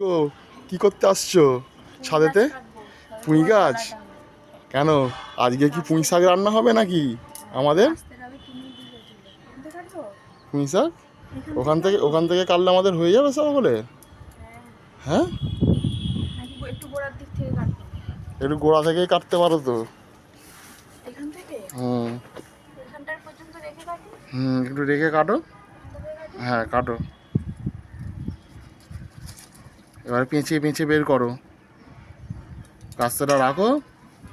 ও কি করতে আসছো ছাদেতে? পুঁই গাছ? কেন আজকে কি পুঁই শাক রান্না হবে নাকি আমাদের? পুঁই শাক ওখান থেকে কাটলে আমাদের হয়ে যাবে সকলে? হ্যাঁ, একটু গোড়া থেকেই কাটতে পারো তো। হুম হুম, একটু রেখে কাটো। হ্যাঁ কাটো, এবার পেঁচিয়ে পেঁচিয়ে বের করো। কাস্তেটা রাখো,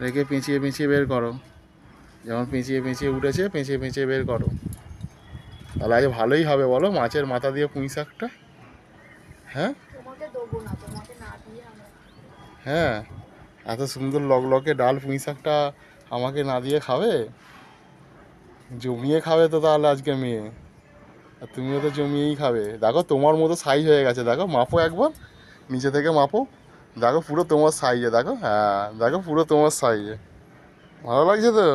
রেখে পেঁচিয়ে পেঁচিয়ে বের করো। যেমন পেঁচিয়ে পেঁচিয়ে উঠেছে, পেঁচিয়ে পেঁচিয়ে বের করো। তাহলে আজ ভালোই হবে বলো, মাছের মাথা দিয়ে পুঁই শাকটা। হ্যাঁ হ্যাঁ, এত সুন্দর লকলকে ডাল পুঁই শাকটা আমাকে না দিয়ে খাবে? জমিয়ে খাবে তো তাহলে আজকে মেয়ে। আর তুমিও তো জমিয়েই খাবে। দেখো তোমার মতো সাইজ হয়ে গেছে, দেখো মাপো একবার, নিচে থেকে মাপো। দেখো পুরো তোমার সাইজে, দেখো, হ্যাঁ দেখো পুরো তোমার সাইজে। ভালো লাগছে তো?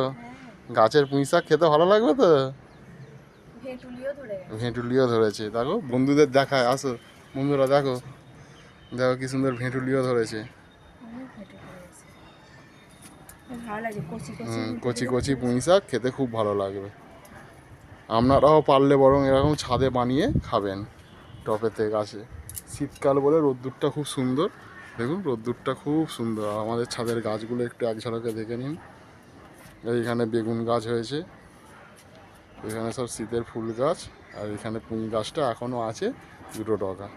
গাছের পুঁই শাক খেতে ভালো লাগবে তো? ভেঁটুলিও ধরেছে, দেখো বন্ধুদের দেখায়, আসো বন্ধুরা দেখো, দেখো কি সুন্দর ভেঁটুলিও ধরেছে। কচি কচি পুঁই শাক খেতে খুব ভালো লাগবে। আপনারাও পারলে বরং এরকম ছাদে বানিয়ে খাবেন, টবেতে গাছে। শীতকাল বলে রোদ্দুরটা খুব সুন্দর, দেখুন রোদ্দুরটা খুব সুন্দর। আর আমাদের ছাদের গাছগুলো একটু এক ঝলকে দেখে নিন। এইখানে বেগুন গাছ হয়েছে, এখানে সব শীতের ফুল গাছ, আর এখানে পুঁই গাছটা এখনও আছে, দুটো ডগা।